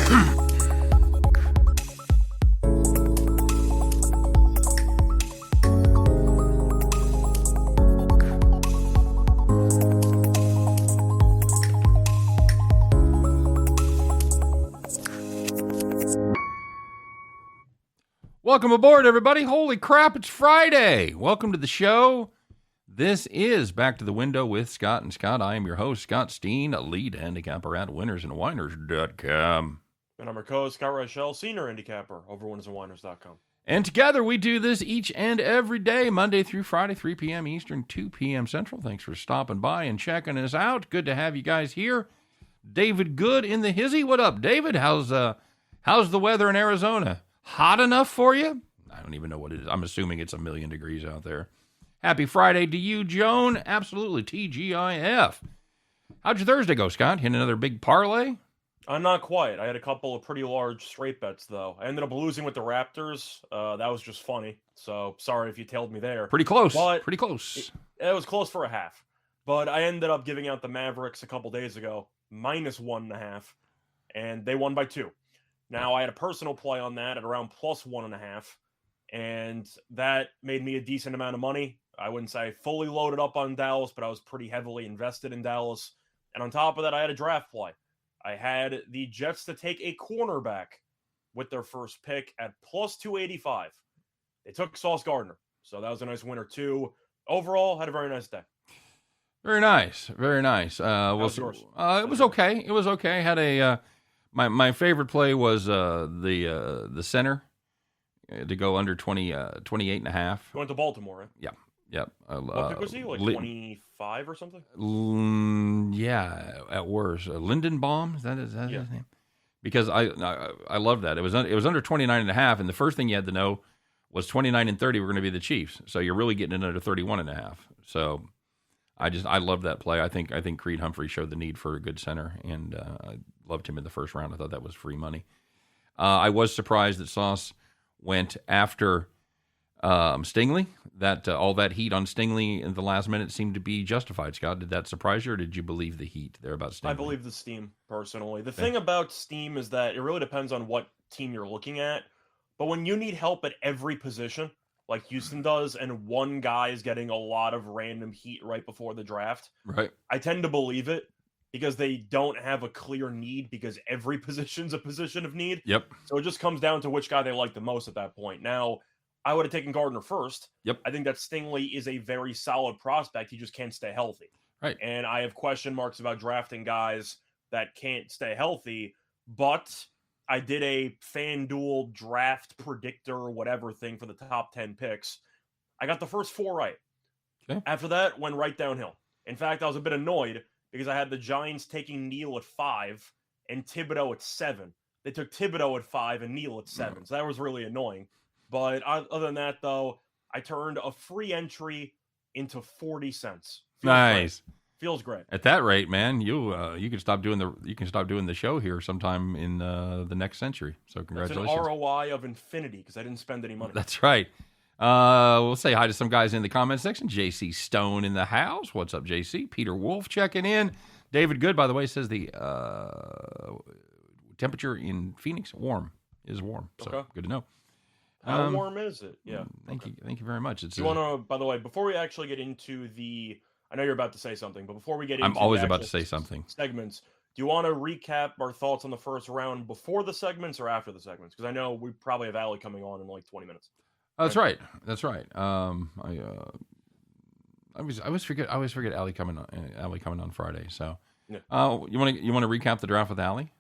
Welcome aboard, everybody. Holy crap, it's Friday. Welcome to the show. This is Back to the Window with Scott and Scott. I am your host, Scott Steehn, a lead handicapper at winnersandwhiners.com. And I'm your co-host, Scott Reichel, senior handicapper over winnersandwhiners.com. And together we do this each and every day, Monday through Friday, 3 p.m. Eastern, 2 p.m. Central. Thanks for stopping by and checking us out. Good to have you guys here. David Good in the hizzy. What up, David? How's the weather in Arizona? Hot enough for you? I don't even know what it is. I'm assuming it's 1,000,000 degrees out there. Happy Friday to you, Joan. Absolutely, TGIF. How'd your Thursday go, Scott? Hit another big parlay? Not quite. I had a couple of pretty large straight bets, though. I ended up losing with the Raptors. That was just funny. So sorry if you tailed me there. Pretty close. But pretty close. It was close for a half. But I ended up giving out the Mavericks a couple days ago, -1.5, and they won by 2. Now, I had a personal play on that at around +1.5, and that made me a decent amount of money. I wouldn't say fully loaded up on Dallas, but I was pretty heavily invested in Dallas. And on top of that, I had a draft play. I had the Jets to take a cornerback with their first pick at +285. They took Sauce Gardner, so that was a nice winner, too. Overall, had a very nice day. Very nice. Very nice. How was yours? It was okay. It was okay. Had a... My favorite play was the center to go under 28.5. You went to Baltimore, right? Yeah. Yep. What pick was he? Like 25 or something? Yeah, at worst. Lindenbaum, is that his name? Because I love that. It was under 29.5, and the first thing you had to know was 29 and 30 were going to be the Chiefs. So you're really getting it under 31.5. So I love that play. I think Creed Humphrey showed the need for a good center, and I loved him in the first round. I thought that was free money. I was surprised that Sauce went after Stingley. That all that heat on Stingley in the last minute seemed to be justified. Scott, did that surprise you, or did you believe the heat there about Stingley? I believe the steam, personally. The thing about steam is that it really depends on what team you're looking at. But when you need help at every position, like Houston does, and one guy is getting a lot of random heat right before the draft, right? I tend to believe it because they don't have a clear need because every position's a position of need. Yep. So it just comes down to which guy they like the most at that point. Now, I would have taken Gardner first. Yep. I think that Stingley is a very solid prospect. He just can't stay healthy. Right. And I have question marks about drafting guys that can't stay healthy, but I did a FanDuel draft predictor or whatever thing for the top 10 picks. I got the first 4 right. Okay. After that, went right downhill. In fact, I was a bit annoyed because I had the Giants taking Neal at 5 and Thibodeau at 7. They took Thibodeau at 5 and Neal at 7. So that was really annoying. But other than that, though, I turned a free entry into 40 cents. Nice. Feels great. At that rate, man, you can stop doing the show here sometime in the next century. So congratulations. It's an ROI of infinity because I didn't spend any money. That's right. We'll say hi to some guys in the comment section. JC Stone in the house. What's up, JC? Peter Wolf checking in. David Good, by the way, says the temperature in Phoenix is warm. So okay. Good to know. How warm is it? Yeah. Thank you very much. Do you want to, by the way, before we actually get into I know you're about to say something, but before we get into I'm always about to say something. Segments, do you want to recap our thoughts on the first round before the segments or after the segments? Because I know we probably have Allie coming on in like 20 minutes. That's right. I always forget Allie coming on Friday. So, yeah. You want to recap the draft with Allie?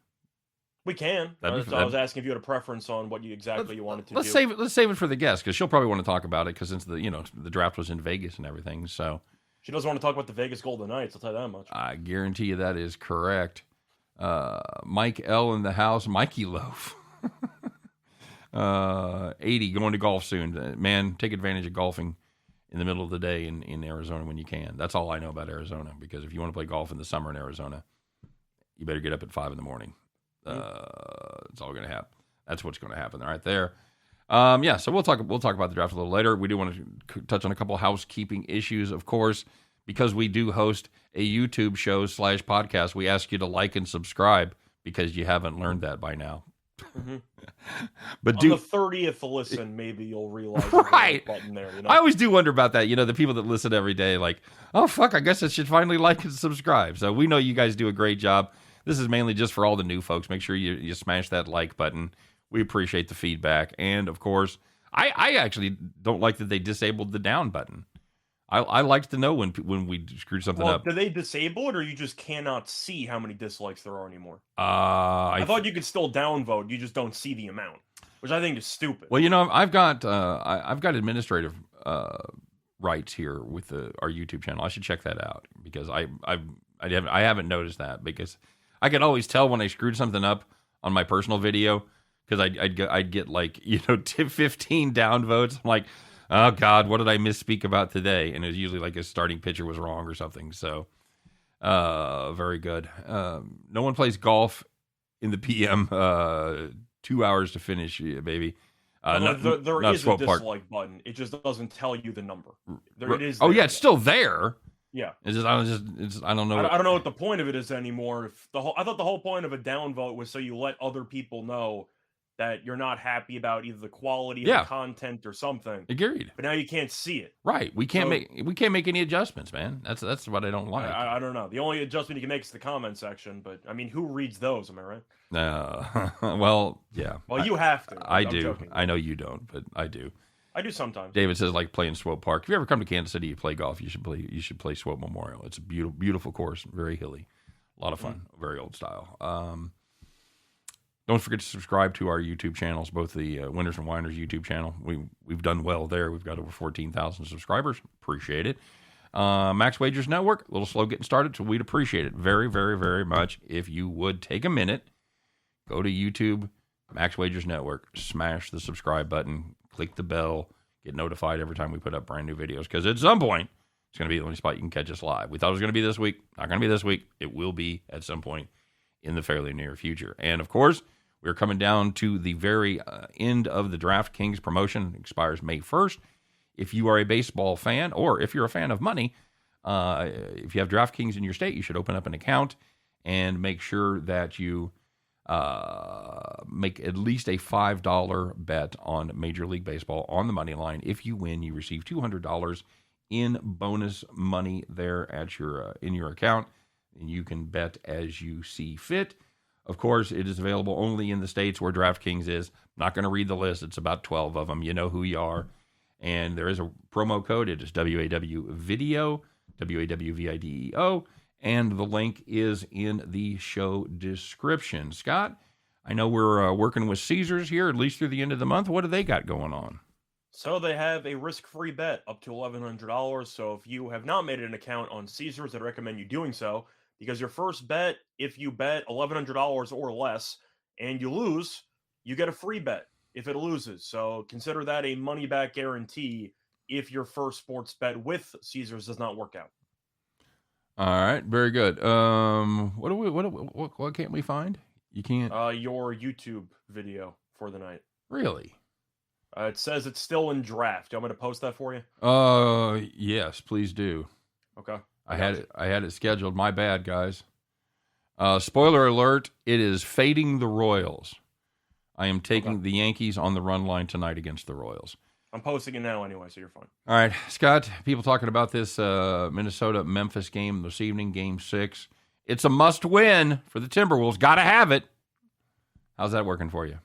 We can. I was asking if you had a preference on what you wanted to do. Let's save it for the guest because she'll probably want to talk about it because since the draft was in Vegas and everything. So she doesn't want to talk about the Vegas Golden Knights. I'll tell you that much. I guarantee you that is correct. Mike L in the house. Mikey Loaf. 80 going to golf soon. Man, take advantage of golfing in the middle of the day in Arizona when you can. That's all I know about Arizona because if you want to play golf in the summer in Arizona, you better get up at 5 a.m. It's all going to happen. That's what's going to happen right there. So we'll talk about the draft a little later. We do want to touch on a couple housekeeping issues, of course, because we do host a YouTube show /podcast. We ask you to like and subscribe because you haven't learned that by now. Mm-hmm. But on the 30th listen, maybe you'll realize right button there. I always do wonder about that. The people that listen every day, like, oh fuck, I guess I should finally like and subscribe. So we know you guys do a great job. This is mainly just for all the new folks. Make sure you smash that like button. We appreciate the feedback, and of course, I actually don't like that they disabled the down button. I like to know when we screwed something up. Do they disable it, or you just cannot see how many dislikes there are anymore? I thought you could still downvote. You just don't see the amount, which I think is stupid. Well, I've got administrative rights here with our YouTube channel. I should check that out because I haven't noticed that, because I can always tell when I screwed something up on my personal video, because I'd get like 15 downvotes. I'm like, oh God, what did I misspeak about today? And it was usually like a starting pitcher was wrong or something. So, very good. No one plays golf in the PM. 2 hours to finish, baby. There is a dislike button. It just doesn't tell you the number. It is. Oh yeah, it's still there. Yeah. I don't know. I don't know what the point of it is anymore. I thought the whole point of a downvote was so you let other people know that you're not happy about either the quality of the content or something. Agreed. But now you can't see it. Right. We can't make any adjustments, man. That's what I don't like. I don't know. The only adjustment you can make is the comment section, but I mean, who reads those? Am I right? Well, yeah. Well, you have to. I'm do. Joking. I know you don't, but I do. I do sometimes. David says like playing Swope Park. If you ever come to Kansas City, you play golf, you should play Swope Memorial. It's a beautiful course, very hilly, a lot of fun, very old style. Don't forget to subscribe to our YouTube channels, both the Winners and Whiners YouTube channel. We've done well there. We've got over 14,000 subscribers. Appreciate it. Max Wagers Network, a little slow getting started, so we'd appreciate it very, very, very much if you would take a minute, go to YouTube, Max Wagers Network, smash the subscribe button, click the bell, get notified every time we put up brand new videos, because at some point, it's going to be the only spot you can catch us live. We thought it was going to be this week. Not going to be this week. It will be at some point in the fairly near future. And, of course, we're coming down to the very end of the DraftKings promotion. It expires May 1st. If you are a baseball fan, or if you're a fan of money, if you have DraftKings in your state, you should open up an account and make sure that you make at least a $5 bet on Major League Baseball on the money line. If you win, you receive $200 in bonus money there at in your account, and you can bet as you see fit. Of course, it is available only in the states where DraftKings is. I'm not going to read the list. It's about 12 of them. You know who you are. And there is a promo code. It is WAWVIDEO, WAWVIDEO. And the link is in the show description. Scott, I know we're working with Caesars here, at least through the end of the month. What do they got going on? So they have a risk-free bet up to $1,100. So if you have not made an account on Caesars, I'd recommend you doing so. Because your first bet, if you bet $1,100 or less and you lose, you get a free bet if it loses. So consider that a money-back guarantee if your first sports bet with Caesars does not work out. All right, very good. What can't we find? You can't. Your YouTube video for the night. Really? It says it's still in draft. Do you want me to post that for you? Yes, please do. Okay. I had it scheduled. My bad, guys. Spoiler alert, it is fading the Royals. I am taking the Yankees on the run line tonight against the Royals. I'm posting it now anyway, so you're fine. All right, Scott, people talking about this Minnesota-Memphis game this evening, Game 6. It's a must-win for the Timberwolves. Got to have it. How's that working for you?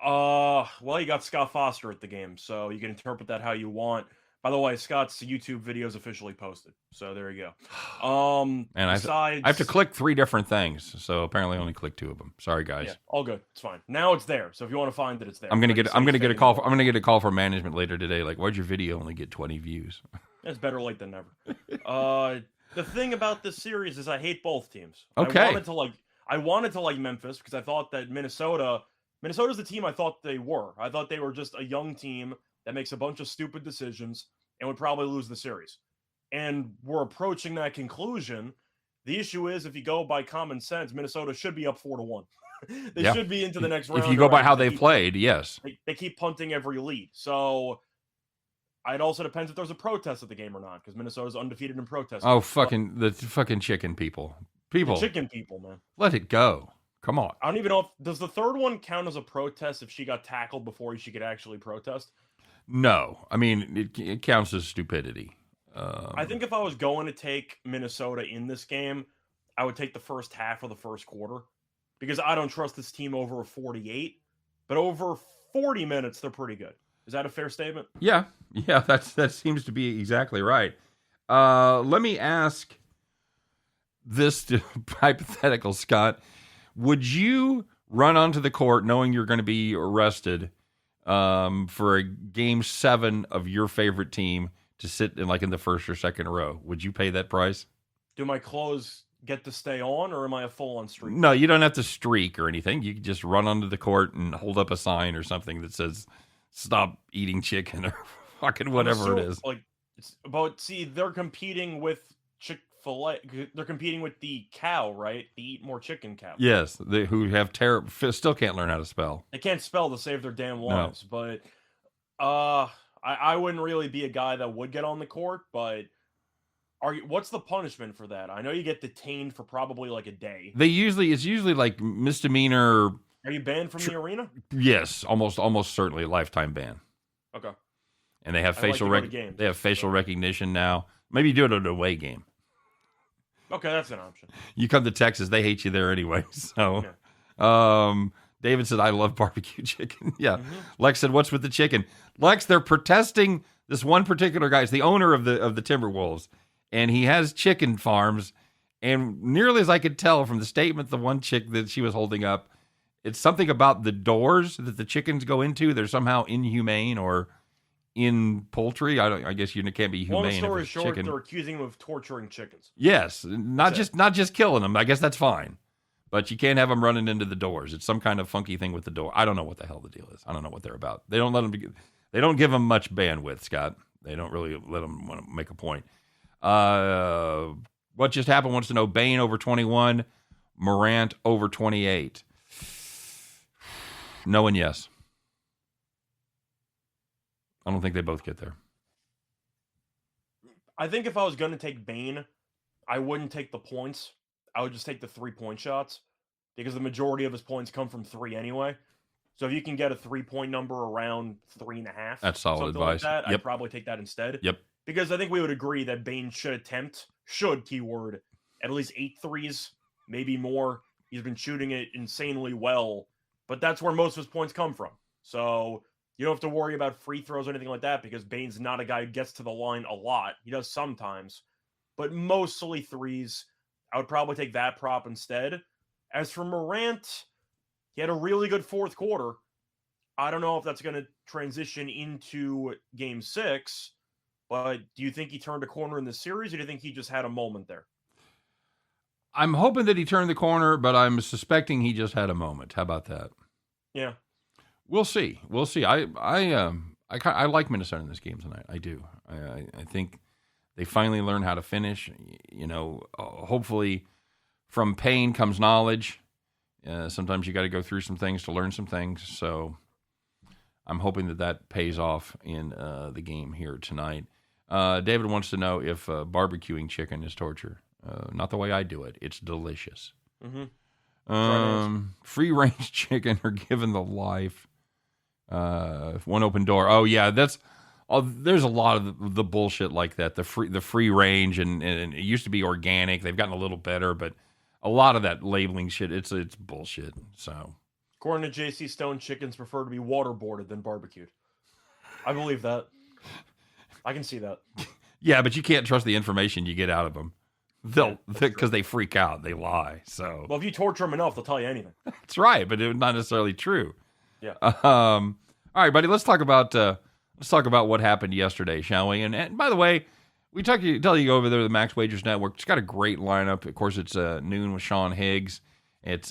Well, you got Scott Foster at the game, so you can interpret that how you want. By the way, Scott's YouTube video is officially posted, so there you go. And I have to click 3 different things, so apparently I only clicked 2 of them. Sorry, guys. Yeah, all good. It's fine. Now it's there. So if you want to find it, it's there. I'm gonna get a call from management later today. Like, why'd your video only get 20 views? It's better late than never. The thing about this series is I hate both teams. Okay. I wanted to like Memphis because I thought that Minnesota's the team I thought they were. I thought they were just a young team that makes a bunch of stupid decisions and would probably lose the series. And we're approaching that conclusion. The issue is, if you go by common sense, Minnesota should be up 4-1. They should be into the next round. If you go by how they've played, yes. They keep punting every lead. So it also depends if there's a protest at the game or not, because Minnesota's undefeated in protest. Oh, the fucking chicken people. The chicken people, man. Let it go. Come on. I don't even know if does the third one count as a protest if she got tackled before she could actually protest. No, I mean it counts as stupidity. I think if I was going to take Minnesota in this game, I would take the first half of the first quarter because I don't trust this team over a 48, but over 40 minutes they're pretty good. Is that a fair statement? Yeah, that seems to be exactly right. Let me ask this hypothetical, Scott. Would you run onto the court knowing you're going to be arrested for a game 7 of your favorite team to sit in the first or second row? Would you pay that price? Do my clothes get to stay on, or am I a full-on streak? No, you don't have to streak or anything. You can just run onto the court and hold up a sign or something that says "Stop eating chicken" or fucking whatever it is. They're competing with Chick-fil-A. They're competing with the cow, right? The Eat More Chicken cow. Yes, who have still can't learn how to spell. They can't spell to save their damn lives. No. But I wouldn't really be a guy that would get on the court. But what's the punishment for that? I know you get detained for probably like a day. It's usually like misdemeanor. Are you banned from the arena? Yes, almost certainly a lifetime ban. Okay. And they have facial recognition now. Maybe you do it at an away game. Okay, that's an option. You come to Texas, they hate you there anyway. So, yeah. David said, "I love barbecue chicken." Yeah. Mm-hmm. Lex said, "What's with the chicken?" Lex, they're protesting this one particular guy. It's the owner of the Timberwolves, and he has chicken farms. And nearly as I could tell from the statement, the one chick that she was holding up, it's something about the doors that the chickens go into. They're somehow inhumane or in poultry. I guess you can't be humane. Long story short, chicken. They're accusing him of torturing chickens. Yes, not just killing them. I guess that's fine, but you can't have them running into the doors. It's some kind of funky thing with the door. I don't know what the hell the deal is. I don't know what they're about. They don't let them. They don't give them much bandwidth, Scott. They don't really let them want to make a point. What just happened? Wants to know Bain over 21, Morant over 28. No and yes. I don't think they both get there. I think if I was going to take Bain, I wouldn't take the points. I would just take the 3-point shots because the majority of his points come from 3 anyway. So if you can get a 3-point number around 3.5, that's solid advice. Like that, I'd probably take that instead. Yep. Because I think we would agree that Bain should keyword, at least 8 threes, maybe more. He's been shooting it insanely well, but that's where most of his points come from. So you don't have to worry about free throws or anything like that because Bain's not a guy who gets to the line a lot. He does sometimes, but mostly threes. I would probably take that prop instead. As for Morant, he had a really good fourth quarter. I don't know if that's going to transition into Game 6, but do you think he turned a corner in the series, or do you think he just had a moment there? I'm hoping that he turned the corner, but I'm suspecting he just had a moment. How about that? Yeah. We'll see. I like Minnesota in this game tonight. I do. I think they finally learn how to finish. Hopefully from pain comes knowledge. Sometimes you got to go through some things to learn some things. So I'm hoping that pays off in the game here tonight. David wants to know if barbecuing chicken is torture. Not the way I do it. It's delicious. Mm-hmm. Free range chicken are given the life. One open door. Oh yeah, there's a lot of the bullshit like that. The free range and it used to be organic. They've gotten a little better, but a lot of that labeling shit, it's bullshit. So, according to JC Stone, chickens prefer to be waterboarded than barbecued. I believe that. I can see that. Yeah, but you can't trust the information you get out of them. Because they freak out, they lie. So, well, if you torture them enough, they'll tell you anything. That's right, but it's not necessarily true. Yeah. All right, buddy. Let's talk about what happened yesterday, shall we? And by the way, we tell you over there the Max Wagers Network. It's got a great lineup. Of course, it's noon with Sean Higgs. It's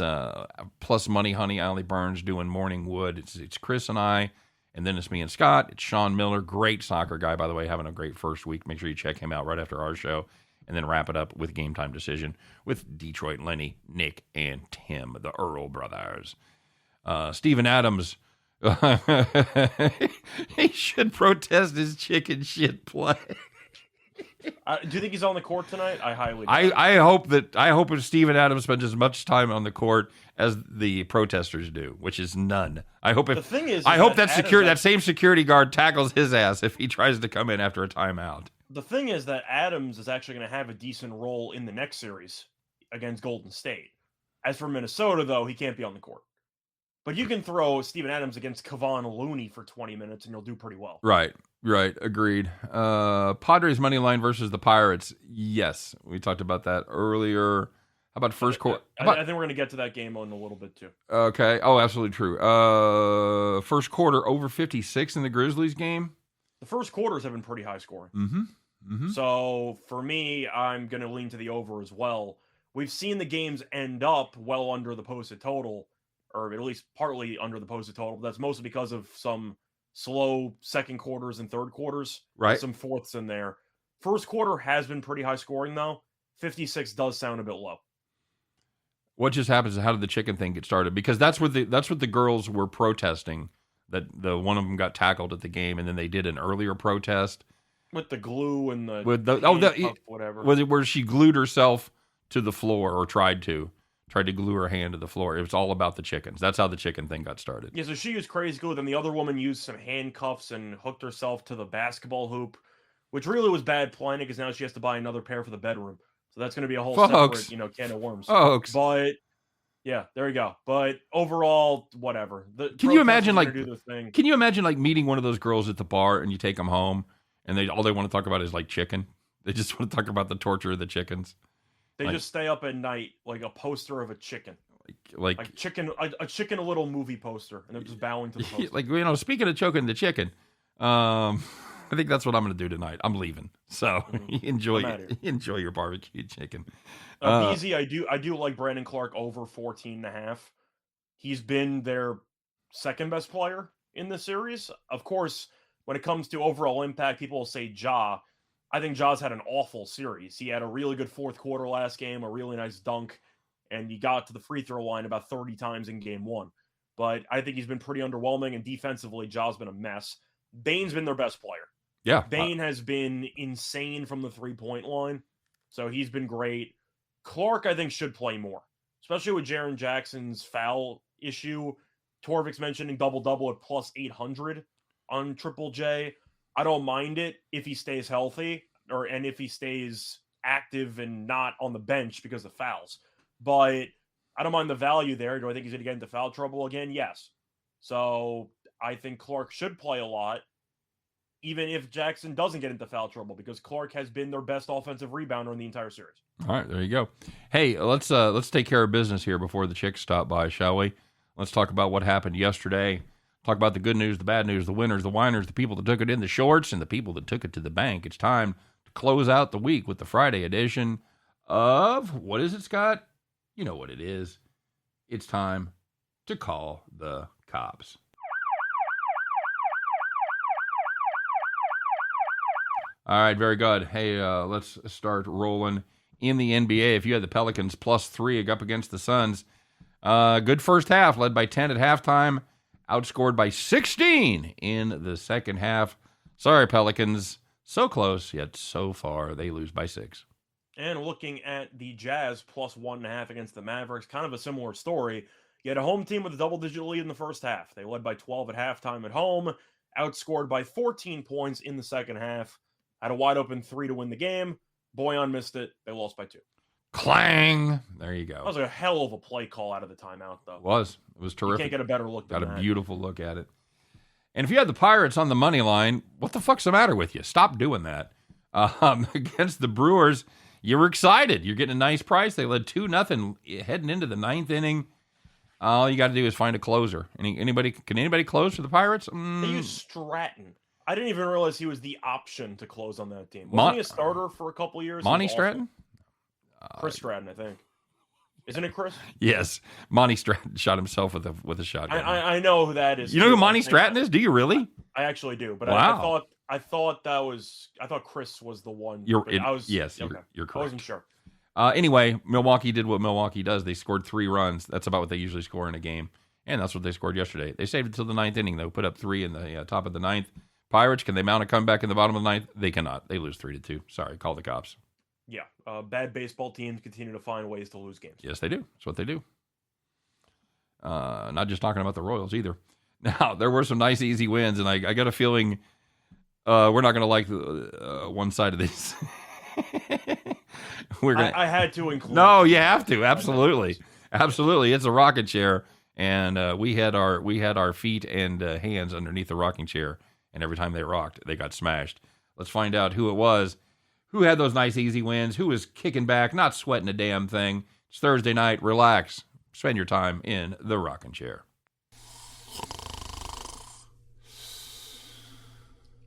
plus Money Honey, Allie Burns doing Morning Wood. It's Chris and I, and then it's me and Scott. It's Sean Miller, great soccer guy, by the way, having a great first week. Make sure you check him out right after our show. And then wrap it up with Game Time Decision with Detroit Lenny, Nick, and Tim, the Earl brothers. Steven Adams, he should protest his chicken shit play. Do you think he's on the court tonight? I highly. I hope that Steven Adams spends as much time on the court as the protesters do, which is none. I hope the thing is I hope that same security guard tackles his ass if he tries to come in after a timeout. The thing is that Adams is actually going to have a decent role in the next series against Golden State. As for Minnesota, though, he can't be on the court. But you can throw Steven Adams against Kevon Looney for 20 minutes, and you'll do pretty well. Right. Agreed. Padres money line versus the Pirates. Yes, we talked about that earlier. How about first quarter? I think we're going to get to that game in a little bit, too. Okay. Oh, absolutely true. First quarter, over 56 in the Grizzlies game. The first quarters have been pretty high scoring. Mm-hmm. So, for me, I'm going to lean to the over as well. We've seen the games end up well under the posted total, or at least partly under the posted total. That's mostly because of some slow second quarters and third quarters. Right. Some fourths in there. First quarter has been pretty high scoring, though. 56 does sound a bit low. What just happens is, how did the chicken thing get started? Because that's what the girls were protesting, that the one of them got tackled at the game, and then they did an earlier protest with the glue and the whatever. Was it where she glued herself to the floor, or tried to glue her hand to the floor? It was all about the chickens. That's how the chicken thing got started. Yeah, so she used crazy glue. Then the other woman used some handcuffs and hooked herself to the basketball hoop, which really was bad planning because now she has to buy another pair for the bedroom. So that's going to be a whole separate, can of worms. But yeah, there you go. But overall, whatever. Can you imagine meeting one of those girls at the bar and you take them home and all they want to talk about is like chicken? They just want to talk about the torture of the chickens. They just stay up at night like a poster of a chicken. Like chicken, a chicken, a little movie poster, and they're just bowing to the poster. Speaking of choking the chicken, I think that's what I'm going to do tonight. I'm leaving, so enjoy your barbecue chicken. Easy. I do like Brandon Clark over 14.5. He's been their second best player in the series. Of course, when it comes to overall impact, people will say Ja. I think Ja's had an awful series. He had a really good fourth quarter last game, a really nice dunk, and he got to the free throw line about 30 times in game one. But I think he's been pretty underwhelming, and defensively, Ja's been a mess. Bane's been their best player. Yeah. Bane has been insane from the three-point line, so he's been great. Clark, I think, should play more, especially with Jaren Jackson's foul issue. Torvik's mentioning double-double at plus 800 on Triple J. I don't mind it if he stays healthy and if he stays active and not on the bench because of fouls. But I don't mind the value there. Do I think he's going to get into foul trouble again? Yes. So I think Clark should play a lot, even if Jackson doesn't get into foul trouble, because Clark has been their best offensive rebounder in the entire series. All right, there you go. Hey, let's take care of business here before the chicks stop by, shall we? Let's talk about what happened yesterday. Talk about the good news, the bad news, the winners, the whiners, the people that took it in the shorts, and the people that took it to the bank. It's time to close out the week with the Friday edition of, what is it, Scott? You know what it is. It's time to call the cops. All right, very good. Hey, let's start rolling in the NBA. If you had the Pelicans +3 up against the Suns, good first half, led by 10 at halftime, outscored by 16 in the second half. Sorry, Pelicans. So close, yet so far. They lose by 6. And looking at the Jazz +1.5 against the Mavericks, kind of a similar story. You had a home team with a double-digit lead in the first half. They led by 12 at halftime at home, outscored by 14 points in the second half. Had a wide-open 3 to win the game. Bojan missed it. They lost by 2. Clang! There you go. That was a hell of a play call out of the timeout, though. It was terrific. You can't get a better look than that. Got a beautiful look at it. And if you had the Pirates on the money line, what the fuck's the matter with you? Stop doing that. Against the Brewers, you were excited. You're getting a nice price. They led 2-0 heading into the 9th inning. All you got to do is find a closer. Can anybody close for the Pirates? They used Stratton. I didn't even realize he was the option to close on that team. Wasn't he a starter for a couple years? Monty Stratton? Chris Stratton, I think. Isn't it Chris? Yes. Monty Stratton shot himself with a shotgun. I know who that is. You know who Monty Stratton is? Do you really? I actually do, but wow. I thought Chris was the one. You're correct. I wasn't sure. Anyway, Milwaukee did what Milwaukee does. They scored 3 runs. That's about what they usually score in a game, and that's what they scored yesterday. They saved it till the 9th inning, though. Put up 3 in the top of the 9th. Pirates, can they mount a comeback in the bottom of the ninth? They cannot. They lose 3-2. Sorry, call the cops. Yeah, bad baseball teams continue to find ways to lose games. Yes, they do. That's what they do. Not just talking about the Royals either. Now, there were some nice, easy wins, and I got a feeling we're not going to like one side of this. I had to include. No, you have to. Absolutely. Absolutely. It's a rocking chair, and we had our feet and hands underneath the rocking chair, and every time they rocked, they got smashed. Let's find out who it was. Who had those nice, easy wins? Who was kicking back, not sweating a damn thing? It's Thursday night. Relax. Spend your time in the rocking chair.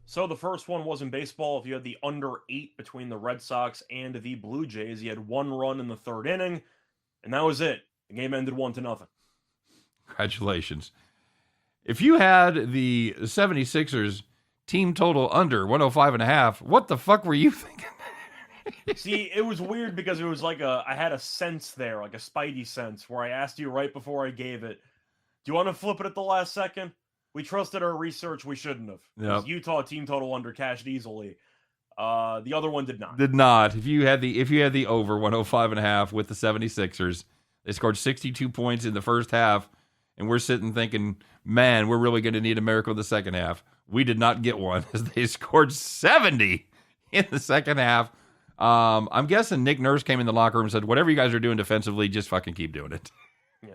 So the first one was in baseball. If you had the under 8 between the Red Sox and the Blue Jays, you had 1 run in the 3rd inning, and that was it. The game ended 1-0. Congratulations. If you had the 76ers team total under 105.5, what the fuck were you thinking? See, it was weird because it was like I had a sense there, like a spidey sense, where I asked you right before I gave it, do you want to flip it at the last second? We trusted our research. We shouldn't have. Yep. Utah team total under cashed easily. The other one did not. Did not. If you had the over 105.5 with the 76ers, they scored 62 points in the first half, and we're sitting thinking, man, we're really going to need a miracle in the second half. We did not get one as they scored 70 in the second half. I'm guessing Nick Nurse came in the locker room and said, whatever you guys are doing defensively, just fucking keep doing it. Yeah.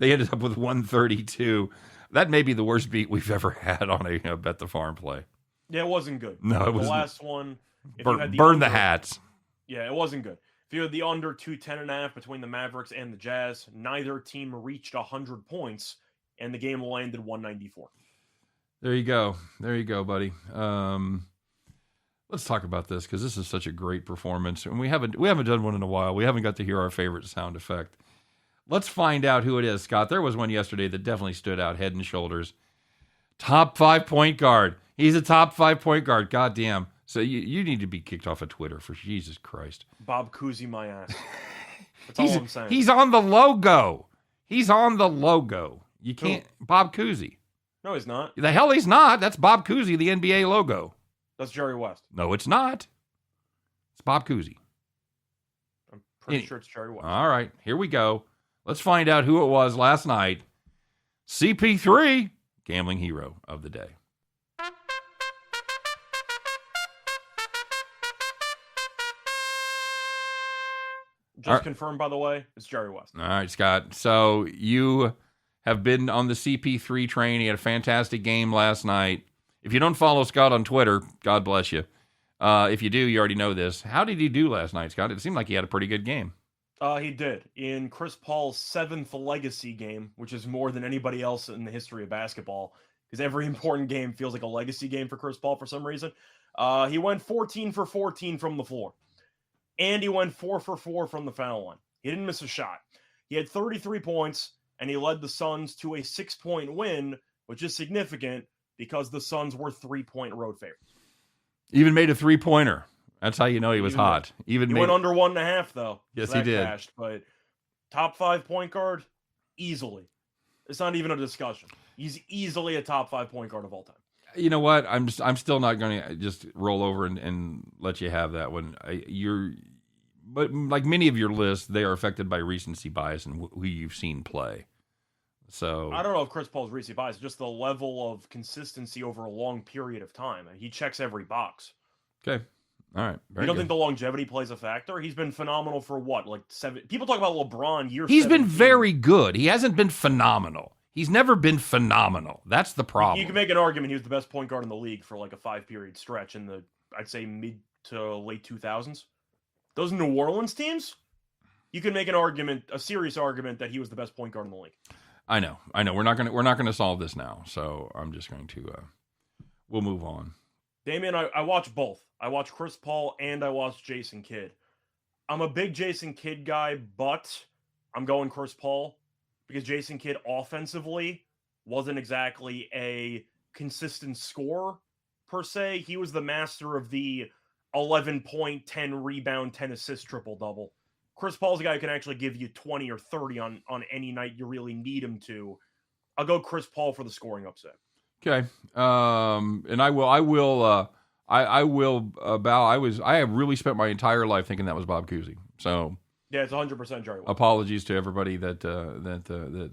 They ended up with 132. That may be the worst beat we've ever had on a Bet the Farm play. Yeah, it wasn't good. No, it was the last one. Burn the hats. Yeah, it wasn't good. If you had the under 210.5 between the Mavericks and the Jazz, neither team reached 100 points, and the game landed 194. There you go, buddy. Let's talk about this because this is such a great performance, and we haven't done one in a while. We haven't got to hear our favorite sound effect. Let's find out who it is, Scott. There was one yesterday that definitely stood out head and shoulders. Top 5 point guard. He's a top 5 point guard. Goddamn. So you need to be kicked off of Twitter for Jesus Christ. Bob Cousy my ass. That's all I'm saying. He's on the logo. You can't. Who? Bob Cousy. No, he's not. The hell he's not. That's Bob Cousy, the NBA logo. That's Jerry West. No, it's not. It's Bob Cousy. I'm pretty sure it's Jerry West. All right, here we go. Let's find out who it was last night. CP3, gambling hero of the day. Just confirmed, by the way, it's Jerry West. All right, Scott. So you have been on the CP3 train. He had a fantastic game last night. If you don't follow Scott on Twitter, God bless you. If you do, you already know this. How did he do last night, Scott? It seemed like he had a pretty good game. He did. In Chris Paul's 7th legacy game, which is more than anybody else in the history of basketball, because every important game feels like a legacy game for Chris Paul for some reason. He went 14 for 14 from the floor. And he went 4 for 4 from the foul line. He didn't miss a shot. He had 33 points, and he led the Suns to a 6-point win, which is significant because the Suns were 3-point road favorites. Even made a 3-pointer. That's how you know he was hot. He went under 1.5, though. Yes, so he did. Cashed, but top 5 point guard, easily. It's not even a discussion. He's easily a top 5 point guard of all time. You know what? I'm still not going to just roll over and let you have that one. But like many of your lists, they are affected by recency bias and who you've seen play. So I don't know if Chris Paul's recency bias, just the level of consistency over a long period of time. He checks every box. Okay. All right. You don't think the longevity plays a factor? He's been phenomenal for what, like 7? People talk about LeBron He's 17. been very good. He hasn't been phenomenal. He's never been phenomenal. That's the problem. You can make an argument he was the best point guard in the league for like a 5-period stretch in the, I'd say, mid to late 2000s. Those New Orleans teams, you can make an argument, a serious argument, that he was the best point guard in the league. I know. We're not gonna solve this now. So I'm just going to we'll move on. Damian, I watch both. I watch Chris Paul and I watch Jason Kidd. I'm a big Jason Kidd guy, but I'm going Chris Paul because Jason Kidd offensively wasn't exactly a consistent scorer per se. He was the master of the 11 point, 10 rebound, 10 assist triple-double. Chris Paul's a guy who can actually give you 20 or 30 on any night you really need him to. I'll go Chris Paul for the scoring upset. Okay. And I will bow. I have really spent my entire life thinking that was Bob Cousy. So Yeah, it's 100% Jerry West. Apologies to everybody that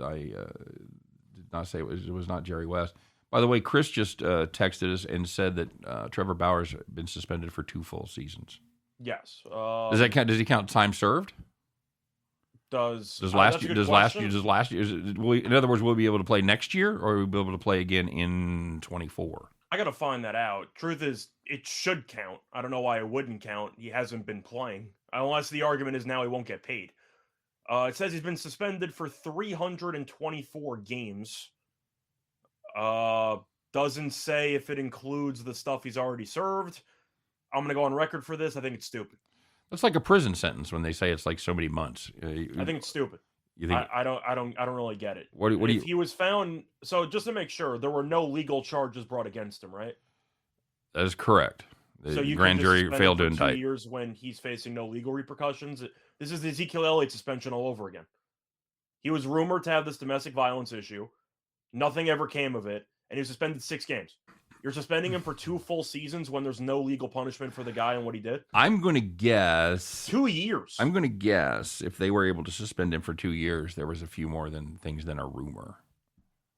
I did not say it was not Jerry West. By the way, Chris just texted us and said that Trevor Bauer's been suspended for 2 full seasons. Yes. Does that count? Does he count time served? Does last year? In other words, will we be able to play next year, or will we be able to play again in 24? I gotta find that out. Truth is, it should count. I don't know why it wouldn't count. He hasn't been playing, unless the argument is now he won't get paid. It says he's been suspended for 324 games. Doesn't say if it includes the stuff he's already served. I'm gonna go on record for this. I think it's stupid. That's like a prison sentence when they say it's like so many months. I think it's stupid. You think? I don't really get it. What do you? He was found. So just to make sure, there were no legal charges brought against him, right? That is correct. The so you grand jury failed to indict. 2 years when he's facing no legal repercussions. This is the Ezekiel Elliott suspension all over again. He was rumored to have this domestic violence issue. Nothing ever came of it, and he was suspended 6 games. You're suspending him for 2 full seasons when there's no legal punishment for the guy and what he did? I'm going to guess 2 years. I'm going to guess if they were able to suspend him for 2 years, there was a few more things than a rumor.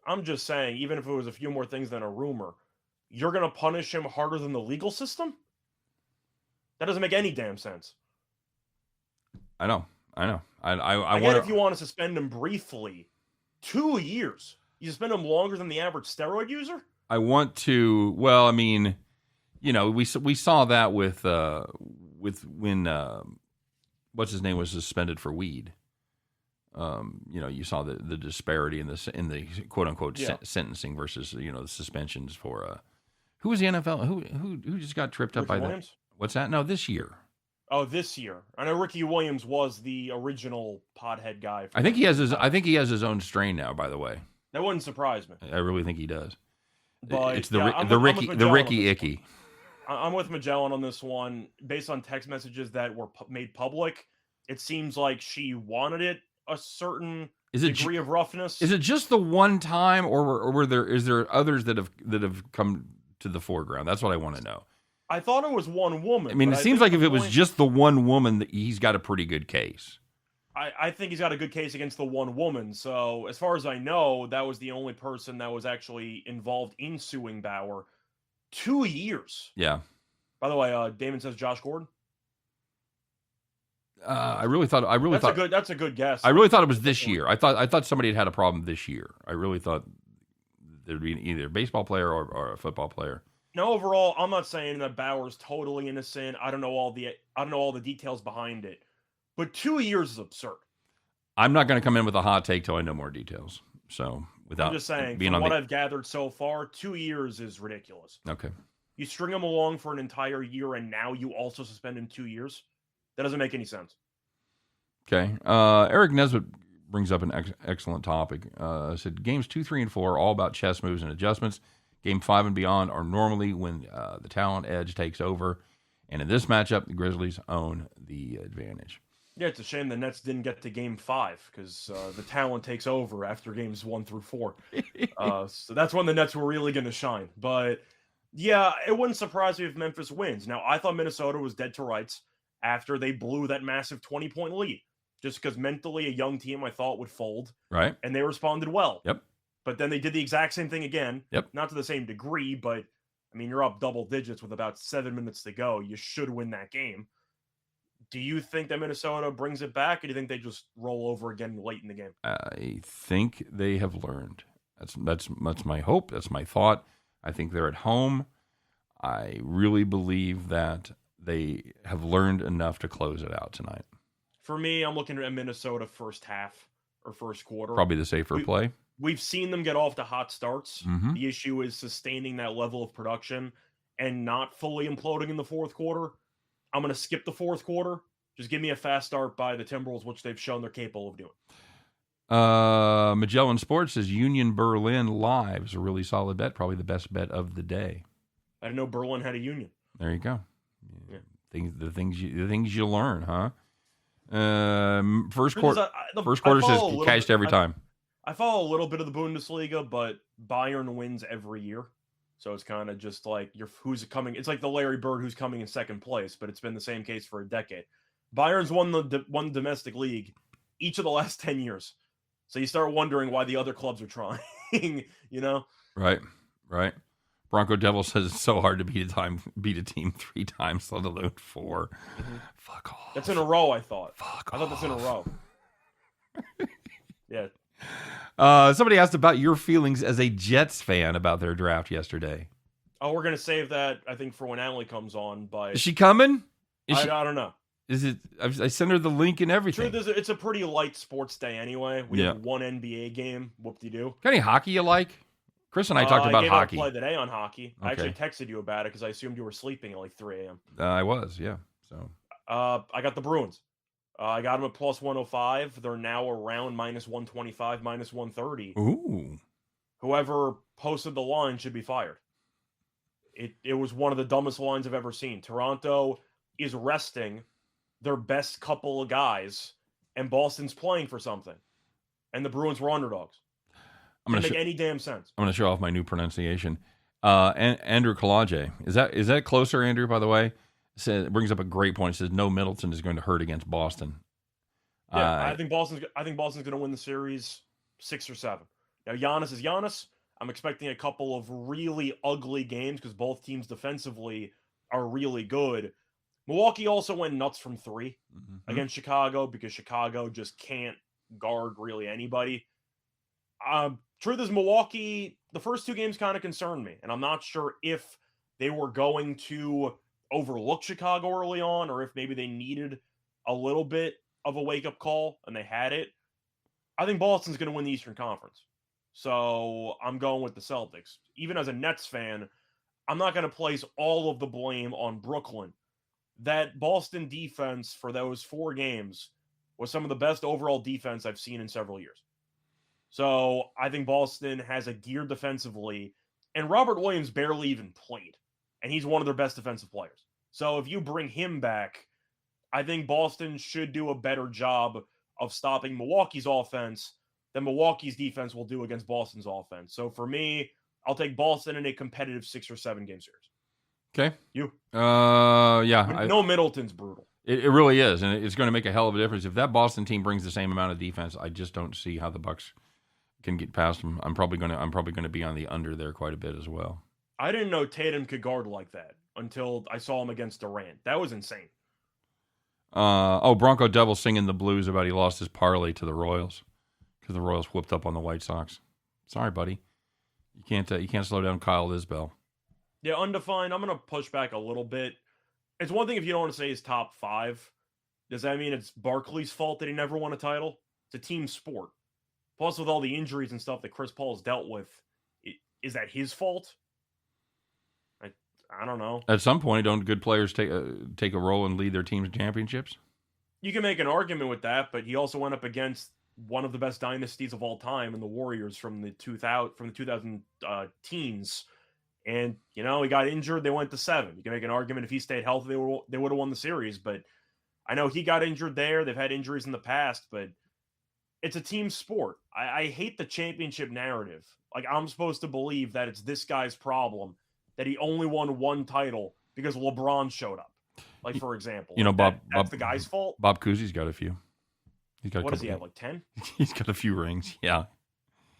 I'm just saying, even if it was a few more things than a rumor, you're going to punish him harder than the legal system? That doesn't make any damn sense. I know. I get if you want to suspend him briefly. 2 years. You suspend him longer than the average steroid user? I want to. Well, I mean, we saw that with when what's his name was suspended for weed. You saw the disparity in the quote unquote sentencing versus the suspensions for who was the NFL who just got tripped up by Williams? that. What's that? No, this year. Oh, this year. I know Ricky Williams was the original pothead guy. I think he has his own strain now. By the way, that wouldn't surprise me. I really think he does. But it's the Ricky Icky. I'm with Magellan on this one. Based on text messages that were made public, it seems like she wanted it a certain degree of roughness. Is it just the one time, or is there others that have come to the foreground? That's what I want to know. I thought it was one woman. I mean, it seems like if it was just the one woman, that he's got a pretty good case. I think he's got a good case against the one woman. So as far as I know, that was the only person that was actually involved in suing Bauer. 2 years. Yeah. By the way, Damon says Josh Gordon. I really thought that's a good guess. I really thought it was this year. I thought somebody had a problem this year. I really thought there'd be either a baseball player or a football player. No, overall, I'm not saying that Bauer's totally innocent. I don't know all the details behind it. But 2 years is absurd. I'm not going to come in with a hot take till I know more details. So I'm just saying, from what I've gathered so far, 2 years is ridiculous. Okay. You string him along for an entire year, and now you also suspend him 2 years? That doesn't make any sense. Okay. Eric Nesbitt brings up an excellent topic. Said games 2, 3, and 4 are all about chess moves and adjustments. Game 5 and beyond are normally when the talent edge takes over. And in this matchup, the Grizzlies own the advantage. Yeah, it's a shame the Nets didn't get to Game 5 because the talent takes over after games 1 through 4. So that's when the Nets were really going to shine. But yeah, it wouldn't surprise me if Memphis wins. Now, I thought Minnesota was dead to rights after they blew that massive 20-point lead. Just because mentally a young team I thought would fold. Right. And they responded well. Yep. But then they did the exact same thing again. Yep. Not to the same degree, but I mean, you're up double digits with about 7 minutes to go. You should win that game. Do you think that Minnesota brings it back, or do you think they just roll over again late in the game? I think they have learned. That's my hope. That's my thought. I think they're at home. I really believe that they have learned enough to close it out tonight. For me, I'm looking at Minnesota first half or first quarter. Probably the safer play. We've seen them get off to hot starts. Mm-hmm. The issue is sustaining that level of production and not fully imploding in the fourth quarter. I'm going to skip the fourth quarter. Just give me a fast start by the Timberwolves, which they've shown they're capable of doing. Magellan Sports says Union Berlin live is a really solid bet. Probably the best bet of the day. I didn't know Berlin had a union. There you go. Yeah. The things you learn, huh? First quarter says cashed every time. I follow a little bit of the Bundesliga, but Bayern wins every year. So it's kind of just like who's coming. It's like the Larry Bird who's coming in second place, but it's been the same case for a decade. Bayern's won the domestic league each of the last 10 years. So you start wondering why the other clubs are trying, you know? Right. Bronco Devil says it's so hard to beat a team 3 times, let alone 4. Mm-hmm. Fuck off. That's in a row, I thought. Fuck I thought that's in a row. Yeah. Somebody asked about your feelings as a Jets fan about their draft yesterday. Oh, we're going to save that, I think, for when Emily comes on. But is she coming? I don't know. Is it? I sent her the link and everything. Truth is, it's a pretty light sports day anyway. We have one NBA game. Whoop-de-doo. Got any hockey you like? Chris and I talked about hockey. I gave out a play today on hockey. Okay. I actually texted you about it because I assumed you were sleeping at like 3 a.m. I was, yeah. So I got the Bruins. I got them at plus 105. They're now around minus 125, minus 130. Ooh. Whoever posted the line should be fired. It was one of the dumbest lines I've ever seen. Toronto is resting their best couple of guys, and Boston's playing for something. And the Bruins were underdogs. Doesn't make any damn sense. I'm going to show off my new pronunciation. Andrew Kalage. Is that closer, Andrew, by the way? It brings up a great point. It says no Middleton is going to hurt against Boston. Yeah, I think Boston's going to win the series 6 or 7. Now, Giannis is Giannis. I'm expecting a couple of really ugly games because both teams defensively are really good. Milwaukee also went nuts from 3 against Chicago because Chicago just can't guard really anybody. Truth is, Milwaukee, the first 2 games kind of concerned me, and I'm not sure if they were going to overlook Chicago early on or if maybe they needed a little bit of a wake-up call, and they had it. I think Boston's going to win the Eastern Conference. So I'm going with the Celtics. Even as a Nets fan, I'm not going to place all of the blame on Brooklyn. That Boston defense for those 4 games was some of the best overall defense I've seen in several years. So I think Boston has a gear defensively, and Robert Williams barely even played, and he's one of their best defensive players. So if you bring him back, I think Boston should do a better job of stopping Milwaukee's offense than Milwaukee's defense will do against Boston's offense. So for me, I'll take Boston in a competitive 6 or 7 game series. Okay. You? Yeah. No Middleton's brutal. It really is, and it's going to make a hell of a difference. If that Boston team brings the same amount of defense, I just don't see how the Bucks can get past them. I'm probably going to be on the under there quite a bit as well. I didn't know Tatum could guard like that until I saw him against Durant. That was insane. Bronco Devil singing the blues about he lost his parlay to the Royals because the Royals whooped up on the White Sox. Sorry, buddy. You can't slow down Kyle Isbell. Yeah, undefined. I'm going to push back a little bit. It's one thing if you don't want to say he's top 5. Does that mean it's Barkley's fault that he never won a title? It's a team sport. Plus, with all the injuries and stuff that Chris Paul has dealt with, is that his fault? I don't know. At some point, don't good players take a role and lead their teams to championships? You can make an argument with that, but he also went up against one of the best dynasties of all time in the Warriors from the 2000 teens. And, he got injured. They went to 7. You can make an argument if he stayed healthy, they would have won the series. But I know he got injured there. They've had injuries in the past, but it's a team sport. I hate the championship narrative. Like, I'm supposed to believe that it's this guy's problem, that he only won 1 title because LeBron showed up. Like, for example. That's the guy's fault? Bob Cousy's got a few. What does he have, like 10? He's got a few rings, yeah.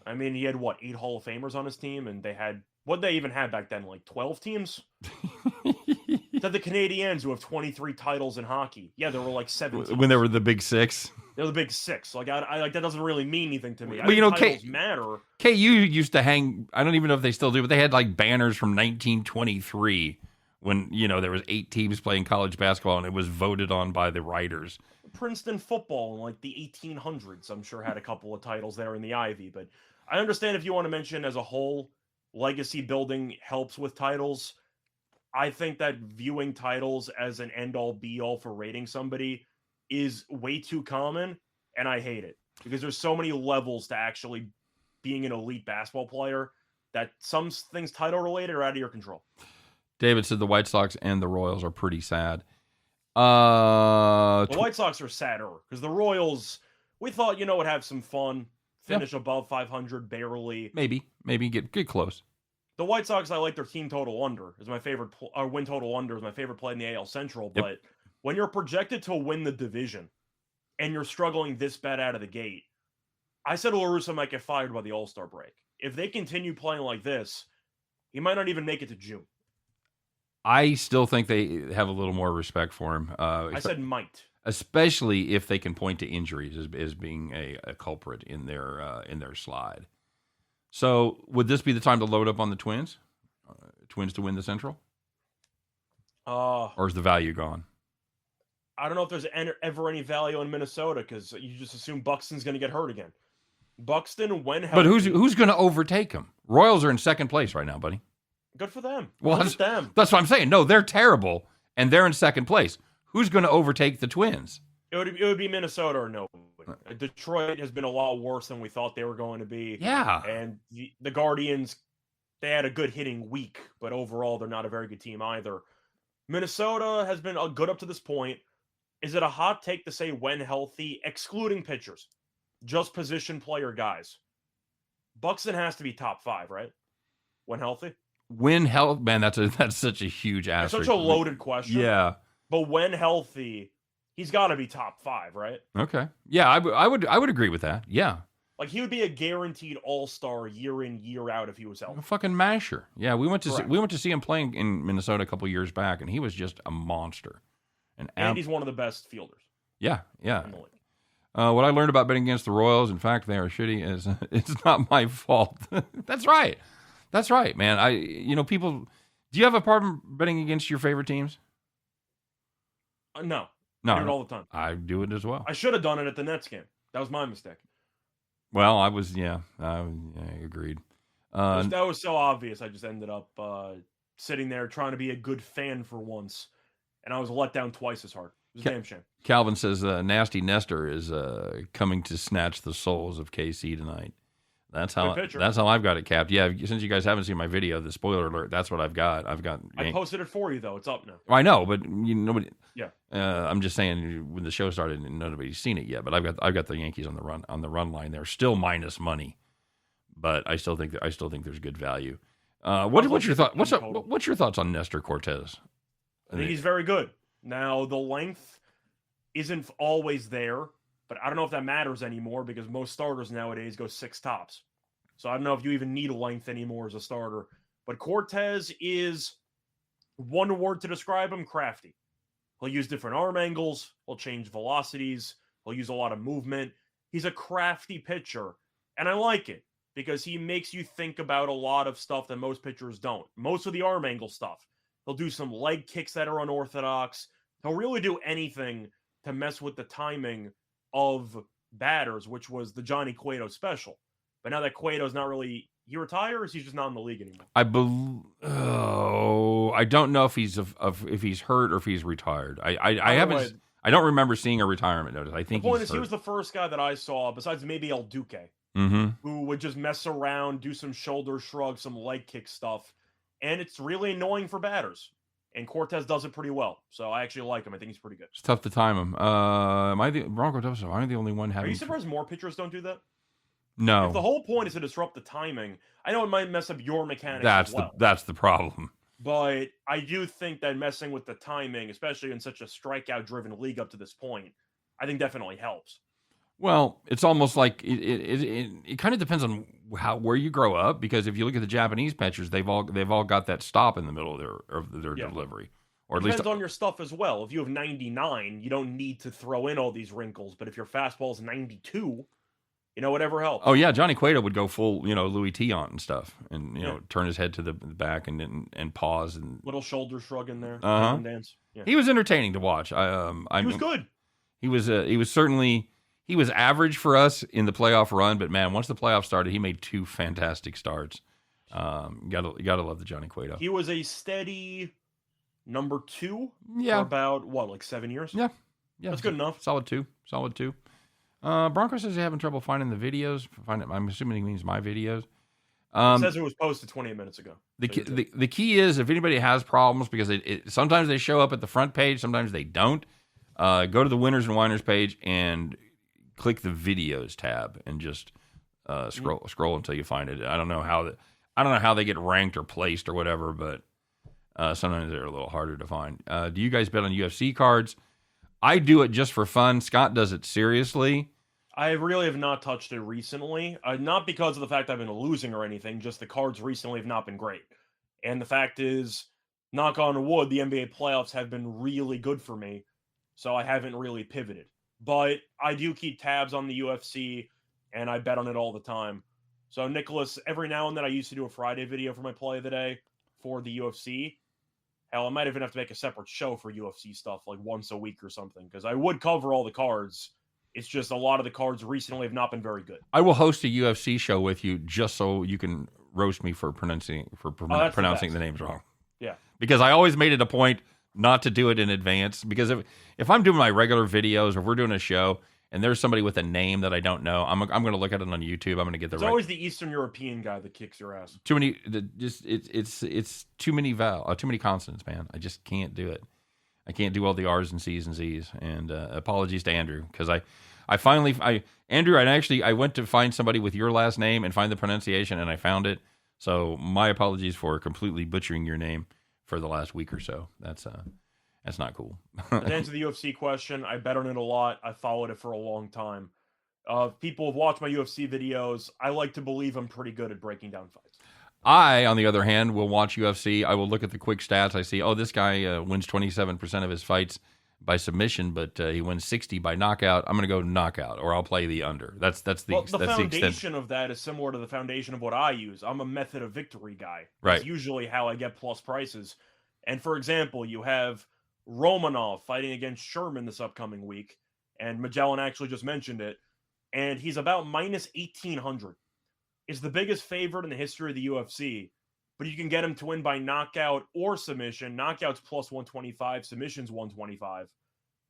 I mean, he had, 8 Hall of Famers on his team, and they had, what they even had back then, like 12 teams? That the Canadiens, who have 23 titles in hockey. Yeah, there were like 17. When they were the Big 6? They're the Big 6. Like, I that doesn't really mean anything to me. But, titles matter. KU used to hang, I don't even know if they still do, but they had like banners from 1923 when, there was 8 teams playing college basketball and it was voted on by the writers. Princeton football in like the 1800s, I'm sure, had a couple of titles there in the Ivy. But I understand if you want to mention as a whole, legacy building helps with titles. I think that viewing titles as an end-all, be-all for rating somebody is way too common, and I hate it. Because there's so many levels to actually being an elite basketball player that some things title-related are out of your control. David said the White Sox and the Royals are pretty sad. The White Sox are sadder, because the Royals, we thought, would have some fun. finish above 500 barely. Maybe get close. The White Sox, I like their team total under is my favorite, or win total under is my favorite play in the AL Central. But when you're projected to win the division and you're struggling this bad out of the gate, I said La Russa might get fired by the All-Star break. If they continue playing like this, he might not even make it to June. I still think they have a little more respect for him. I said might. Especially if they can point to injuries as being a culprit in their slide. So would this be the time to load up on the Twins? Twins to win the Central? Or is the value gone? I don't know if there's ever any value in Minnesota because you just assume Buxton's going to get hurt again. Buxton, when healthy. But who's going to overtake him? Royals are in second place right now, buddy. Good for them. Well, that's what I'm saying. No, they're terrible, and they're in second place. Who's going to overtake the Twins? It would be Minnesota or nobody. Detroit has been a lot worse than we thought they were going to be. Yeah. And the Guardians, they had a good hitting week, but overall they're not a very good team either. Minnesota has been good up to this point. Is it a hot take to say when healthy, excluding pitchers, just position player guys? Buxton has to be top 5, right? When healthy? When health, man, that's such a huge asterisk. It's such a loaded question. Yeah. But when healthy, he's got to be top 5, right? Okay. Yeah, I would agree with that. Yeah. Like he would be a guaranteed all-star year in, year out if he was healthy. A fucking masher. Yeah, we went to see him playing in Minnesota a couple years back, and he was just a monster. And he's one of the best fielders. Yeah. What I learned about betting against the Royals, in fact, they are shitty, is it's not my fault. That's right, man. People. Do you have a problem betting against your favorite teams? No. I do it all the time. I do it as well. I should have done it at the Nets game. That was my mistake. Well, I agreed. That was so obvious. I just ended up sitting there trying to be a good fan for once, and I was let down twice as hard. It was a damn shame. Calvin says, Nasty Nestor is coming to snatch the souls of KC tonight. That's how I've got it capped. Yeah, since you guys haven't seen my video, the spoiler alert, that's what I've got. I posted it for you, though. It's up now. I know, but nobody. Yeah. I'm just saying when the show started, nobody's seen it yet. But I've got the Yankees on the run line. They're still minus money, but I still think there's good value. What's your thought? What's your thoughts on Nestor Cortez? I think he's very good. Now the length isn't always there. But I don't know if that matters anymore because most starters nowadays go 6 tops. So I don't know if you even need a length anymore as a starter. But Cortez is, one word to describe him, crafty. He'll use different arm angles. He'll change velocities. He'll use a lot of movement. He's a crafty pitcher. And I like it because he makes you think about a lot of stuff that most pitchers don't. Most of the arm angle stuff. He'll do some leg kicks that are unorthodox. He'll really do anything to mess with the timing of batters, which was the Johnny Cueto special. But now that Cueto's not really, he retires, he's just not in the league anymore. I don't know if he's if he's hurt or if he's retired. I don't remember seeing a retirement notice. I think the point is, he was the first guy that I saw, besides maybe El Duque, who would just mess around, do some shoulder shrugs, some leg kick stuff, and it's really annoying for batters. And Cortez does it pretty well. So I actually like him. I think he's pretty good. It's tough to time him. Am I the only one having... Are you surprised more pitchers don't do that? No. If the whole point is to disrupt the timing, I know it might mess up your mechanics That's the problem. But I do think that messing with the timing, especially in such a strikeout-driven league up to this point, I think definitely helps. Well, it's almost like it kind of depends on where you grow up, because if you look at the Japanese pitchers, they've all got that stop in the middle of their delivery, or at least depends on your stuff as well. If you have 99, you don't need to throw in all these wrinkles. But if your fastball is 92, whatever helps. Oh yeah, Johnny Cueto would go full Louis T on and stuff, and turn his head to the back and pause and little shoulder shrug in there. Dance. Yeah. He was entertaining to watch. He was good. He was certainly. He was average for us in the playoff run, but man, once the playoffs started, he made 2 fantastic starts. You gotta love the Johnny Cueto. He was a steady number 2 for about 7 years. Yeah, that's good enough. Solid 2. Bronco says he's having trouble finding the videos. I'm assuming he means my videos. It says it was posted 28 minutes ago. The key is, if anybody has problems, because sometimes they show up at the front page, sometimes they don't. Go to the Winners and Whiners page and click the videos tab and just Scroll until you find it. I don't know how they get ranked or placed or whatever, but sometimes they're a little harder to find. Do you guys bet on UFC cards? I do it just for fun. Scott does it seriously. I really have not touched it recently. Not because of the fact I've been losing or anything, just the cards recently have not been great. And the fact is, knock on wood, the NBA playoffs have been really good for me, so I haven't really pivoted. But I do keep tabs on the UFC, and I bet on it all the time. So, Nicholas, every now and then I used to do a Friday video for my play of the day for the UFC. Hell, I might even have to make a separate show for UFC stuff, like once a week or something, because I would cover all the cards. It's just a lot of the cards recently have not been very good. I will host a UFC show with you just so you can roast me for pronouncing the names wrong. Yeah. Because I always made it a point not to do it in advance. Because if I'm doing my regular videos or if we're doing a show and there's somebody with a name that I don't know, I'm going to look at it on YouTube. I'm going to get the It's always the Eastern European guy that kicks your ass. Too many, it's too many too many consonants, man. I just can't do it. I can't do all the R's and C's and Z's. And apologies to Andrew, because I went to find somebody with your last name and find the pronunciation, and I found it. So my apologies for completely butchering your name for the last week or so. That's not cool. To answer the UFC question, I bet on it a lot. I followed it for a long time. People have watched my UFC videos. I like to believe I'm pretty good at breaking down fights. I, on the other hand, will watch UFC. I will look at the quick stats. I see, this guy wins 27% of his fights by submission, but he wins 60 by knockout. I'm going to go knockout, or I'll play the under. That's the foundation of that is similar to the foundation of what I use. I'm a method of victory guy. Right. It's usually how I get plus prices. And for example, you have Romanov fighting against Sherman this upcoming week, and Magellan actually just mentioned it, and he's about minus 1,800. Is the biggest favorite in the history of the UFC, but you can get him to win by knockout or submission. Knockout's plus 125, submission's 125.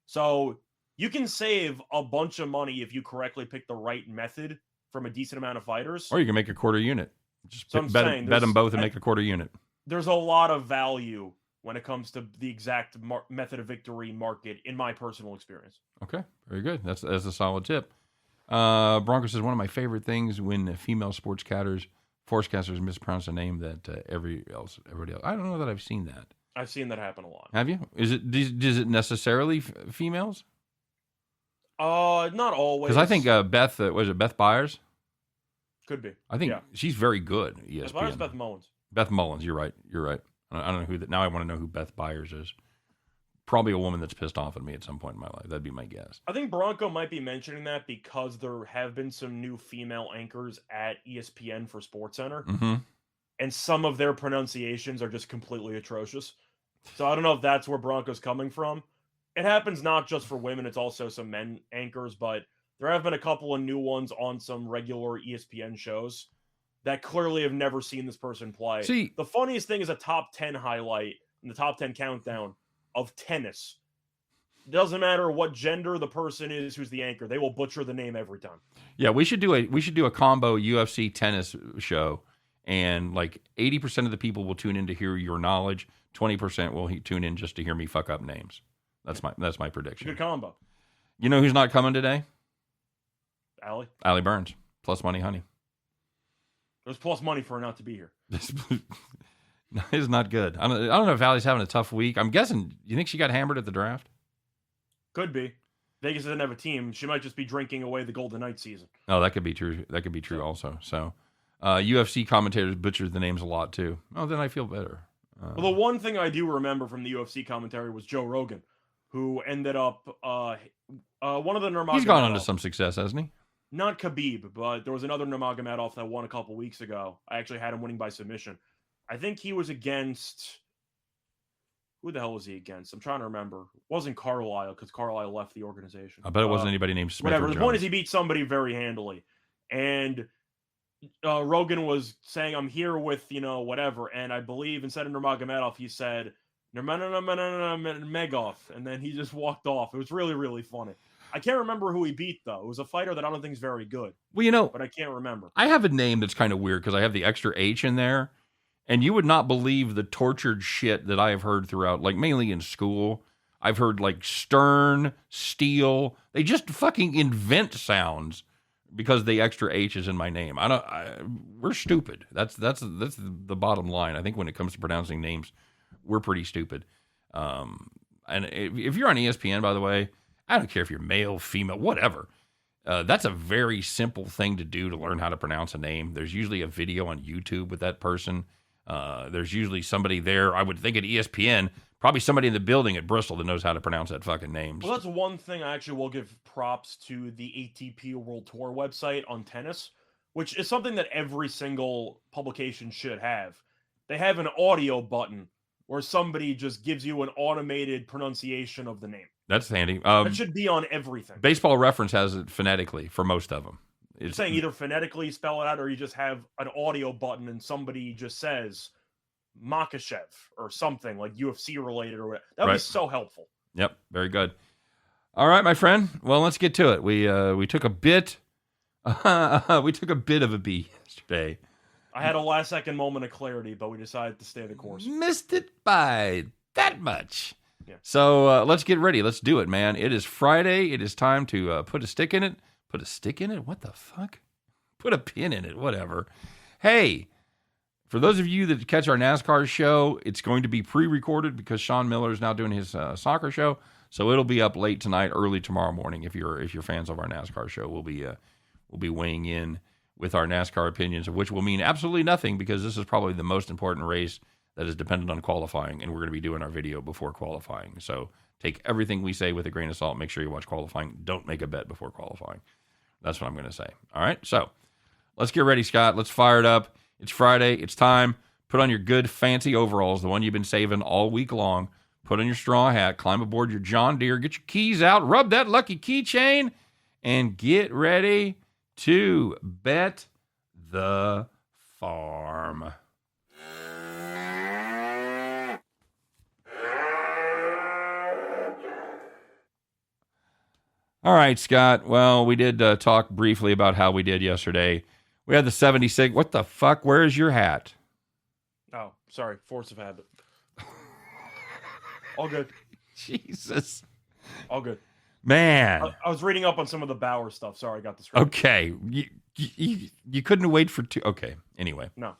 So you can save a bunch of money if you correctly pick the right method from a decent amount of fighters. Or you can make a quarter unit. Just so bet them both and make a quarter unit. There's a lot of value when it comes to the exact method of victory market, in my personal experience. Okay, very good. That's a solid tip. Bronco says, one of my favorite things when female sportscasters mispronounce a name that everybody else. I don't know that I've seen that. I've seen that happen a lot. Have you? Is it necessarily females? Not always. Because I think Beth, was it Beth Byers? Could be. I think she's very good. Beth Byers, Beth Mullins. Beth Mullins, you're right. I don't know who that. Now I want to know who Beth Byers is. Probably a woman that's pissed off at me at some point in my life. That'd be my guess. I think Bronco might be mentioning that because there have been some new female anchors at ESPN for SportsCenter, and some of their pronunciations are just completely atrocious. So I don't know if that's where Bronco's coming from. It happens not just for women; it's also some men anchors, but there have been a couple of new ones on some regular ESPN shows that clearly have never seen this person play. See, the funniest thing is a top 10 highlight in the top 10 countdown of tennis. Doesn't matter what gender the person is who's the anchor, they will butcher the name every time. Yeah, we should do a combo UFC tennis show, and like 80% of the people will tune in to hear your knowledge, 20% will tune in just to hear me fuck up names. That's my prediction. Good combo. You know who's not coming today? Allie Burns. Plus money, honey. There's plus money for her not to be here. It's not good. I don't know if Allie's having a tough week. I'm guessing. You think she got hammered at the draft? Could be. Vegas doesn't have a team. She might just be drinking away the Golden Knights season. Oh, that could be true. That could be true also. So, UFC commentators butcher the names a lot too. Oh, then I feel better. Well, the one thing I do remember from the UFC commentary was Joe Rogan, who ended up one of the Nurmagomedov. He's gone on to some success, hasn't he? Not Khabib, but there was another Nurmagomedov that won a couple weeks ago. I actually had him winning by submission. I think he was against... Who the hell was he against? I'm trying to remember. It wasn't Carlisle, because Carlisle left the organization. I bet it wasn't anybody named Smith. Whatever. Or The Jones. point is he beat somebody very handily. And Rogan was saying, I'm here with, whatever. And I believe instead of Nurmagomedov, he said, Nurmagomedov. And then he just walked off. It was really, really funny. I can't remember who he beat, though. It was a fighter that I don't think is very good. Well, but I can't remember. I have a name that's kind of weird because I have the extra H in there. And you would not believe the tortured shit that I have heard throughout, like mainly in school. I've heard like Stern, Steel. They just fucking invent sounds because the extra H is in my name. We're stupid. That's the bottom line. I think when it comes to pronouncing names, we're pretty stupid. And if you're on ESPN, by the way, I don't care if you're male, female, whatever. That's a very simple thing to do to learn how to pronounce a name. There's usually a video on YouTube with that person. There's usually somebody there. I would think at ESPN, probably somebody in the building at Bristol that knows how to pronounce that fucking name. Well, that's one thing I actually will give props to the ATP World Tour website on tennis, which is something that every single publication should have. They have an audio button where somebody just gives you an automated pronunciation of the name. That's handy. That should be on everything. Baseball Reference has it phonetically for most of them. It's saying either phonetically spell it out, or you just have an audio button and somebody just says Makachev or something like UFC related or whatever. That would be so helpful. Yep, very good. All right, my friend. Well, let's get to it. We took a bit of a beat yesterday. I had a last-second moment of clarity, but we decided to stay the course. Missed it by that much. Yeah. So let's get ready. Let's do it, man. It is Friday. It is time to put a stick in it. Put a stick in it? What the fuck? Put a pin in it. Whatever. Hey, for those of you that catch our NASCAR show, it's going to be pre-recorded because Sean Miller is now doing his soccer show. So it'll be up late tonight, early tomorrow morning. If you're fans of our NASCAR show, we'll be weighing in with our NASCAR opinions, of which will mean absolutely nothing because this is probably the most important race that is dependent on qualifying, and we're going to be doing our video before qualifying. So take everything we say with a grain of salt. Make sure you watch qualifying. Don't make a bet before qualifying. That's what I'm going to say. All right, so let's get ready, Scott. Let's fire it up. It's Friday. It's time. Put on your good, fancy overalls, the one you've been saving all week long. Put on your straw hat. Climb aboard your John Deere. Get your keys out. Rub that lucky keychain. And get ready to bet the farm. All right, Scott. Well, we did talk briefly about how we did yesterday. We had the 76. What the fuck? Where's your hat? Oh, sorry. Force of habit. All good. Jesus. All good. Man. I was reading up on some of the Bauer stuff. Sorry, I got this right. Okay. You couldn't wait for two. Okay. Anyway. No.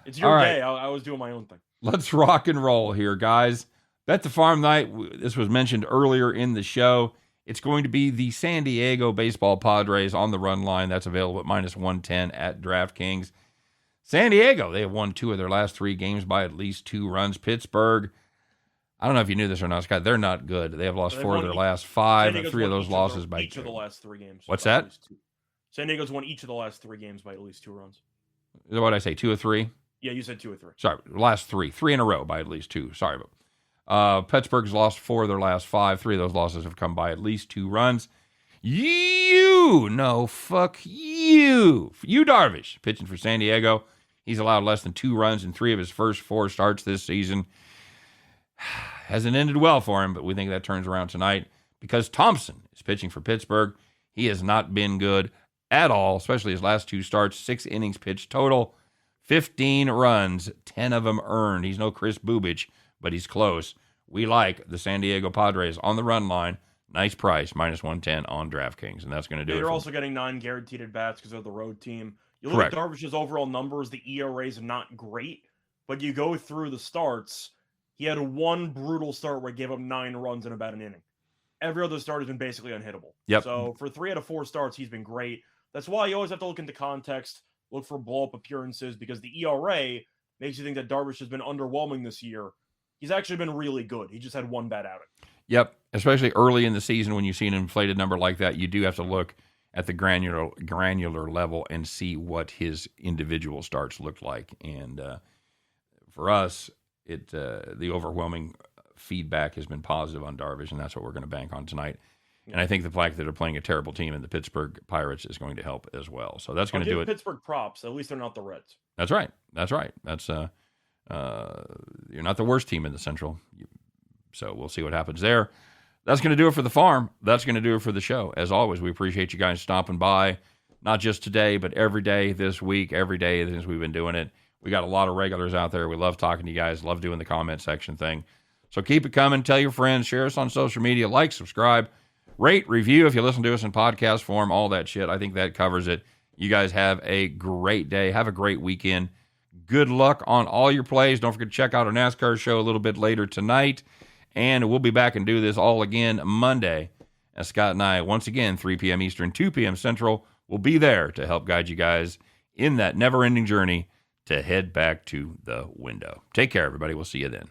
It's your right. day. I was doing my own thing. Let's rock and roll here, guys. Bet the farm night. This was mentioned earlier in the show. It's going to be the San Diego Baseball Padres on the run line. That's available at -110 at DraftKings. San Diego, they have won 2 of their last 3 games by at least 2 runs. Pittsburgh, I don't know if you knew this or not, Scott. They're not good. They have lost 4 of their last 5, and 3 of those losses by each of the last 3 games. What's that? San Diego's won each of the last 3 games by at least 2 runs. What did I say? 2 or 3? Yeah, you said 2 or 3. Sorry, last 3 in a row by at least 2. Sorry about. Pittsburgh's lost 4 of their last 5. 3 of those losses have come by at least 2 runs. You Darvish pitching for San Diego. He's allowed less than 2 runs in 3 of his first 4 starts this season. Hasn't ended well for him, but we think that turns around tonight because Thompson is pitching for Pittsburgh. He has not been good at all, especially his last 2 starts. 6 innings pitched total, 15 runs, 10 of them earned. He's no Chris Bubich, but he's close. We like the San Diego Padres on the run line. Nice price, -110 on DraftKings, and that's going to do it. They're also getting 9 guaranteed at bats because they're the road team. You look Correct. at Darvish's overall numbers, the ERA is not great, but you go through the starts, he had 1 brutal start where he gave up 9 runs in about an inning. Every other start has been basically unhittable. Yep. So for 3 out of 4 starts, he's been great. That's why you always have to look into context, look for blow-up appearances, because the ERA makes you think that Darvish has been underwhelming this year. He's actually been really good. He just had 1 bad outing. Yep, especially early in the season when you see an inflated number like that, you do have to look at the granular level and see what his individual starts look like. And for us, the overwhelming feedback has been positive on Darvish, and that's what we're going to bank on tonight. And I think the fact that they're playing a terrible team in the Pittsburgh Pirates is going to help as well. So that's going to do it. Pittsburgh props. At least they're not the Reds. That's right. That's you're not the worst team in the Central. So we'll see what happens there. That's going to do it for the farm. That's going to do it for the show. As always, we appreciate you guys stopping by, not just today, but every day this week, every day since we've been doing it. We got a lot of regulars out there. We love talking to you guys, love doing the comment section thing. So keep it coming. Tell your friends, share us on social media, like, subscribe. Rate, review if you listen to us in podcast form, all that shit. I think that covers it. You guys have a great day. Have a great weekend. Good luck on all your plays. Don't forget to check out our NASCAR show a little bit later tonight. And we'll be back and do this all again Monday. As Scott and I, once again, 3 p.m. Eastern, 2 p.m. Central, will be there to help guide you guys in that never-ending journey to head back to the window. Take care, everybody. We'll see you then.